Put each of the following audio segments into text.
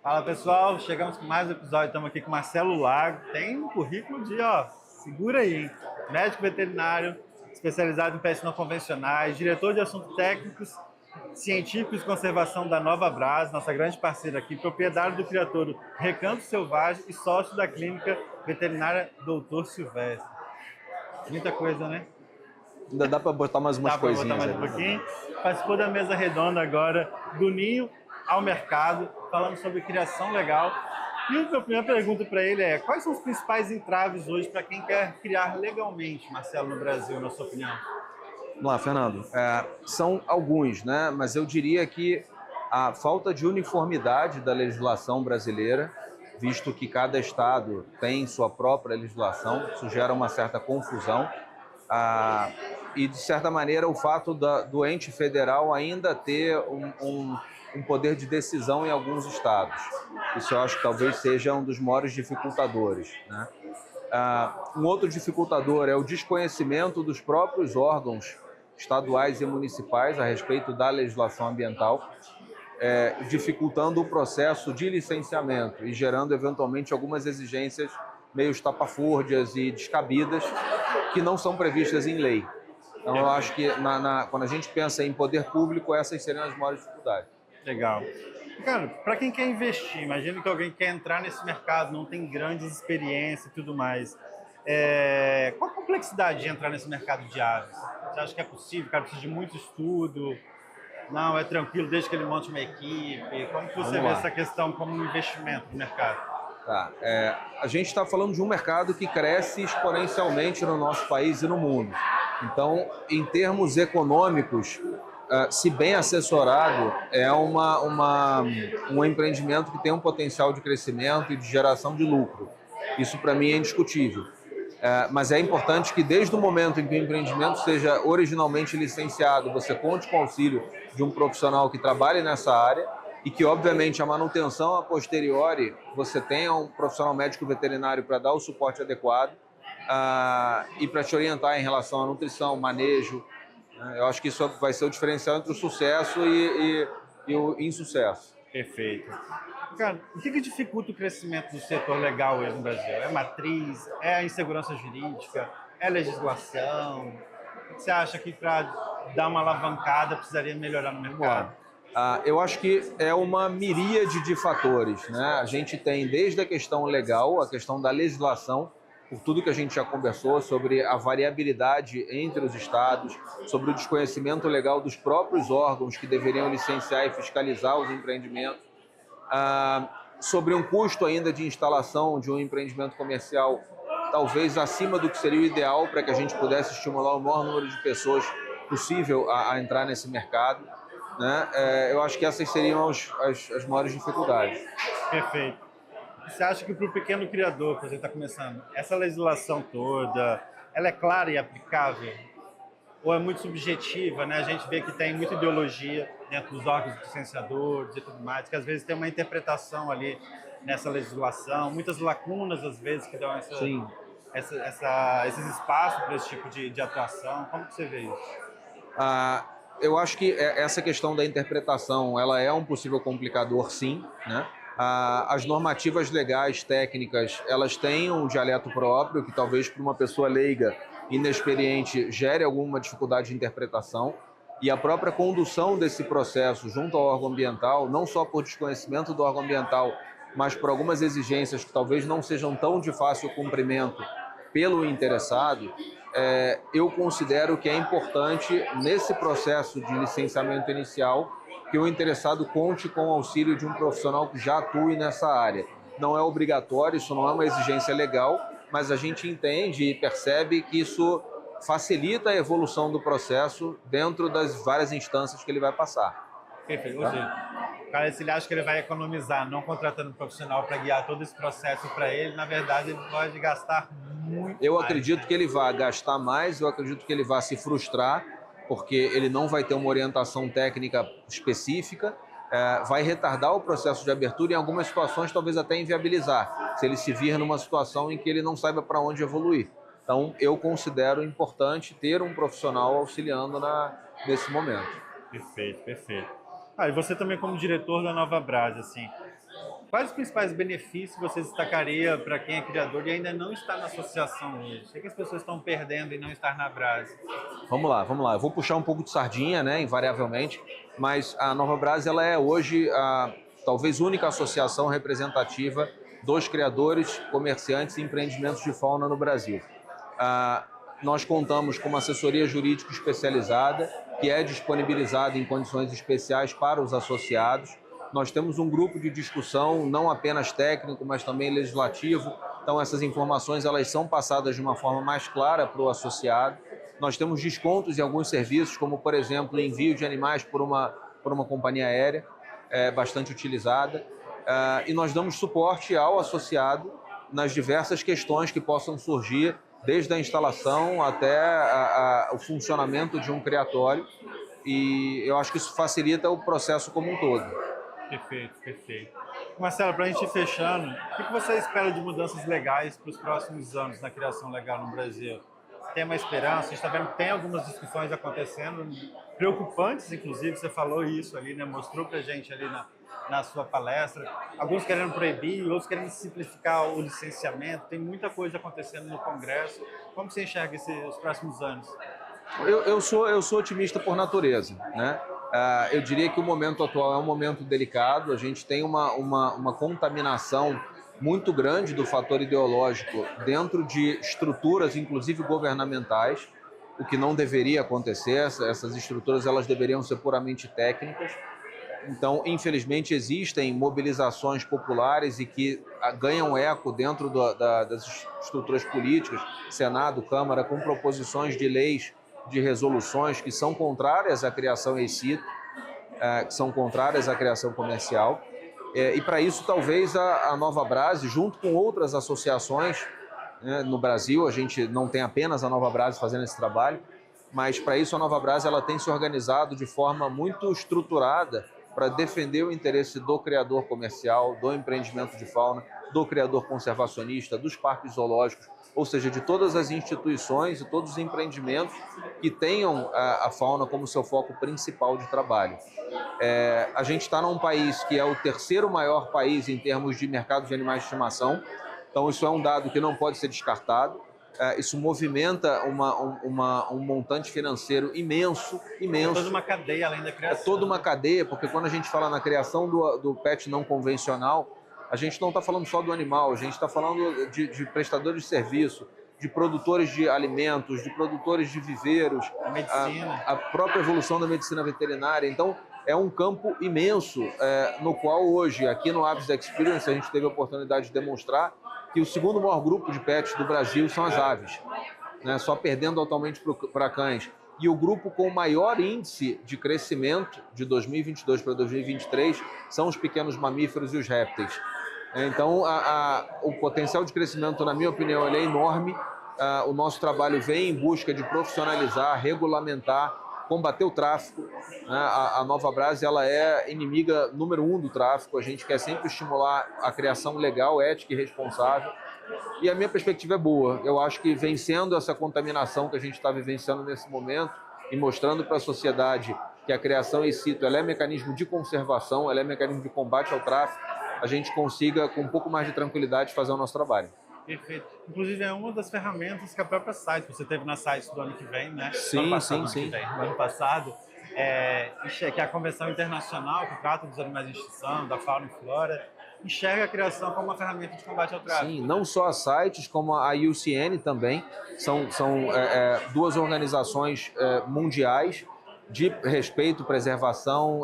Fala pessoal, chegamos com mais um episódio, estamos aqui com o Marcelo Lago, tem um currículo de, segura aí, hein? Médico veterinário, especializado em pestes não convencionais, diretor de assuntos técnicos, científicos de conservação da Nova Brás, nossa grande parceira aqui, proprietário do criatório Recanto Selvagem e sócio da clínica veterinária Doutor Silvestre. Muita coisa, né? Ainda dá para botar mais umas coisinhas. Dá para botar mais um pouquinho. Participou da mesa redonda agora, do ninho ao mercado, falando sobre criação legal. E a minha primeira pergunta para ele é: quais são os principais entraves hoje para quem quer criar legalmente, Marcelo, no Brasil, na sua opinião? Vamos lá, Fernando. São alguns, né? Mas eu diria que a falta de uniformidade da legislação brasileira, visto que cada estado tem sua própria legislação, isso gera uma certa confusão. E, de certa maneira, o fato do ente federal ainda ter um poder de decisão em alguns estados. Isso eu acho que talvez seja um dos maiores dificultadores, né? Um outro dificultador é o desconhecimento dos próprios órgãos estaduais e municipais a respeito da legislação ambiental, dificultando o processo de licenciamento e gerando, eventualmente, algumas exigências meio estapafúrdias e descabidas que não são previstas em lei. Então, eu acho que quando a gente pensa em poder público, essas seriam as maiores dificuldades. Legal. Cara, para quem quer investir, imagina que alguém quer entrar nesse mercado, não tem grandes experiências e tudo mais. Qual a complexidade de entrar nesse mercado de aves? Você acha que é possível? O cara precisa de muito estudo? Não, é tranquilo, desde que ele monte uma equipe? Como que você vê essa questão como um investimento no mercado? A gente está falando de um mercado que cresce exponencialmente no nosso país e no mundo. Então, em termos econômicos, se bem assessorado, é um empreendimento que tem um potencial de crescimento e de geração de lucro. Isso, para mim, é indiscutível. Mas é importante que, desde o momento em que o empreendimento seja originalmente licenciado, você conte com o auxílio de um profissional que trabalhe nessa área e que, obviamente, a manutenção a posteriori, você tenha um profissional médico veterinário para dar o suporte adequado e para te orientar em relação à nutrição, manejo. Eu acho que isso vai ser o diferencial entre o sucesso e o insucesso. Perfeito. Cara, o que dificulta o crescimento do setor legal hoje no Brasil? É matriz? É a insegurança jurídica? É legislação? O que você acha que para dar uma alavancada precisaria melhorar no mercado? Eu acho que é uma miríade de fatores, né? A gente tem desde a questão legal, a questão da legislação, por tudo que a gente já conversou sobre a variabilidade entre os estados, sobre o desconhecimento legal dos próprios órgãos que deveriam licenciar e fiscalizar os empreendimentos, sobre um custo ainda de instalação de um empreendimento comercial talvez acima do que seria o ideal para que a gente pudesse estimular o maior número de pessoas possível a entrar nesse mercado, né? Eu acho que essas seriam as maiores dificuldades. Perfeito. Você acha que para o pequeno criador, que a gente está começando, essa legislação toda, ela é clara e aplicável? Ou é muito subjetiva, né? A gente vê que tem muita ideologia dentro dos órgãos licenciadores e tudo mais, que às vezes tem uma interpretação ali nessa legislação, muitas lacunas às vezes que dão esses espaços para esse tipo de atuação. Como que você vê isso? Eu acho que essa questão da interpretação, ela é um possível complicador, sim, né? As normativas legais, técnicas, elas têm um dialeto próprio, que talvez para uma pessoa leiga, inexperiente, gere alguma dificuldade de interpretação. E a própria condução desse processo junto ao órgão ambiental, não só por desconhecimento do órgão ambiental, mas por algumas exigências que talvez não sejam tão de fácil cumprimento pelo interessado, eu considero que é importante, nesse processo de licenciamento inicial, que o interessado conte com o auxílio de um profissional que já atue nessa área. Não é obrigatório, isso não é uma exigência legal, mas a gente entende e percebe que isso facilita a evolução do processo dentro das várias instâncias que ele vai passar. Perfeito. Ou seja, o cara, se ele acha que ele vai economizar não contratando um profissional para guiar todo esse processo para ele, na verdade ele pode gastar muito Eu mais, acredito né? que ele vai gastar mais, eu acredito que ele vai se frustrar, porque ele não vai ter uma orientação técnica específica, vai retardar o processo de abertura e em algumas situações talvez até inviabilizar, se ele se vir numa situação em que ele não saiba para onde evoluir. Então, eu considero importante ter um profissional auxiliando nesse momento. Perfeito, perfeito. E você também como diretor da Nova Brás, assim, quais os principais benefícios você destacaria para quem é criador e ainda não está na associação hoje? O que as pessoas estão perdendo em não estar na Brás? Vamos lá, vamos lá. Eu vou puxar um pouco de sardinha, né, invariavelmente, mas a Nova Brás ela é hoje a talvez única associação representativa dos criadores, comerciantes e empreendimentos de fauna no Brasil. Nós contamos com uma assessoria jurídica especializada, que é disponibilizada em condições especiais para os associados. Nós temos um grupo de discussão, não apenas técnico, mas também legislativo. Então, essas informações elas são passadas de uma forma mais clara para o associado. Nós temos descontos em alguns serviços, como, por exemplo, envio de animais por uma companhia aérea, bastante utilizada. E nós damos suporte ao associado nas diversas questões que possam surgir, desde a instalação até o funcionamento de um criatório, e eu acho que isso facilita o processo como um todo. Perfeito, perfeito. Marcelo, para a gente ir fechando, o que você espera de mudanças legais para os próximos anos na criação legal no Brasil? Tem uma esperança? A gente está vendo que tem algumas discussões acontecendo, preocupantes, inclusive, você falou isso ali, né? Mostrou para a gente ali na sua palestra. Alguns querendo proibir, outros querendo simplificar o licenciamento. Tem muita coisa acontecendo no Congresso. Como você enxerga os próximos anos? Eu sou otimista por natureza, né? Eu diria que o momento atual é um momento delicado. A gente tem uma contaminação muito grande do fator ideológico dentro de estruturas, inclusive governamentais, o que não deveria acontecer. Essas estruturas elas deveriam ser puramente técnicas. Então, infelizmente, existem mobilizações populares e que ganham eco dentro das estruturas políticas, Senado, Câmara, com proposições de leis, de resoluções que são contrárias à criação ex-sito, que são contrárias à criação comercial. E para isso, talvez a Nova Brás, junto com outras associações, né, no Brasil, a gente não tem apenas a Nova Brás fazendo esse trabalho, mas para isso a Nova Brás ela tem se organizado de forma muito estruturada para defender o interesse do criador comercial, do empreendimento de fauna, do criador conservacionista, dos parques zoológicos, ou seja, de todas as instituições e todos os empreendimentos que tenham a fauna como seu foco principal de trabalho. A gente está num país que é o terceiro maior país em termos de mercado de animais de estimação, então isso é um dado que não pode ser descartado. Isso movimenta um montante financeiro imenso. É toda uma cadeia além da criação. É toda uma cadeia, porque quando a gente fala na criação do pet não convencional, a gente não está falando só do animal, a gente está falando de prestadores de serviço, de produtores de alimentos, de produtores de viveiros, a medicina, a própria evolução da medicina veterinária. Então, é um campo imenso no qual hoje, aqui no Aves Experience, a gente teve a oportunidade de demonstrar que o segundo maior grupo de pets do Brasil são as aves, né? Só perdendo atualmente para cães. E o grupo com maior índice de crescimento de 2022 para 2023 são os pequenos mamíferos e os répteis. Então, o potencial de crescimento, na minha opinião, ele é enorme. O nosso trabalho vem em busca de profissionalizar, regulamentar, combater o tráfico. A Nova Brás ela é inimiga número 1 do tráfico. A gente quer sempre estimular a criação legal, ética e responsável. E a minha perspectiva é boa. Eu acho que vencendo essa contaminação que a gente está vivenciando nesse momento e mostrando para a sociedade que a criação ex-sito ela é mecanismo de conservação, ela é mecanismo de combate ao tráfico, a gente consiga, com um pouco mais de tranquilidade, fazer o nosso trabalho. Perfeito. Inclusive, é uma das ferramentas que a própria site, você teve na site do ano que vem, né? Sim, passado, sim. No ano passado, que é a Convenção Internacional que trata dos animais de extinção, da fauna e flora, enxerga a criação como uma ferramenta de combate ao tráfico. Sim, não só as sites, como a IUCN também, são duas organizações mundiais de respeito, preservação,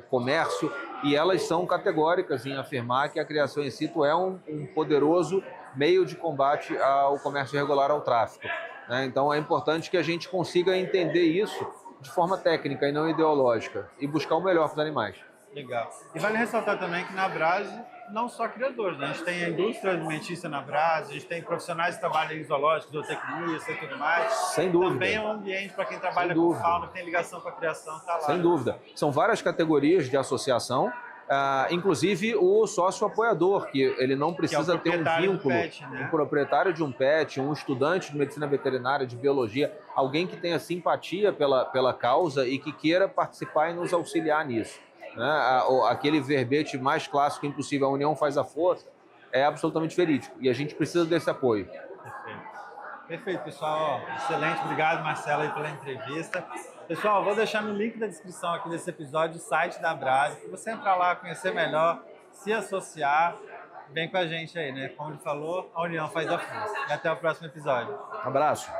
comércio, e elas são categóricas em afirmar que a criação in situ é um poderoso meio de combate ao comércio irregular, ao tráfico, né? Então é importante que a gente consiga entender isso de forma técnica e não ideológica e buscar o melhor para os animais. Legal. E vale ressaltar também que na Brás, não só criadores, né? A gente tem a indústria alimentícia na Brás, a gente tem profissionais que trabalham em zoológicos, zootecnia e tudo mais. Sem dúvida. Também é um ambiente para quem trabalha com fauna, que tem ligação com a criação, está lá. Sem dúvida. São várias categorias de associação, Inclusive o sócio apoiador, que ele não precisa ter um vínculo, pet, né? Um proprietário de um pet, um estudante de medicina veterinária, de biologia, alguém que tenha simpatia pela causa e que queira participar e nos auxiliar nisso. Né? Aquele verbete mais clássico impossível, a união faz a força, é absolutamente verídico e a gente precisa desse apoio. Perfeito, pessoal. Excelente. Obrigado, Marcelo, aí, pela entrevista. Pessoal, vou deixar no link da descrição aqui desse episódio o site da Abrasio, para você entrar lá, conhecer melhor, se associar. Vem com a gente aí, né? Como ele falou, a união faz a força. E até o próximo episódio. Abraço.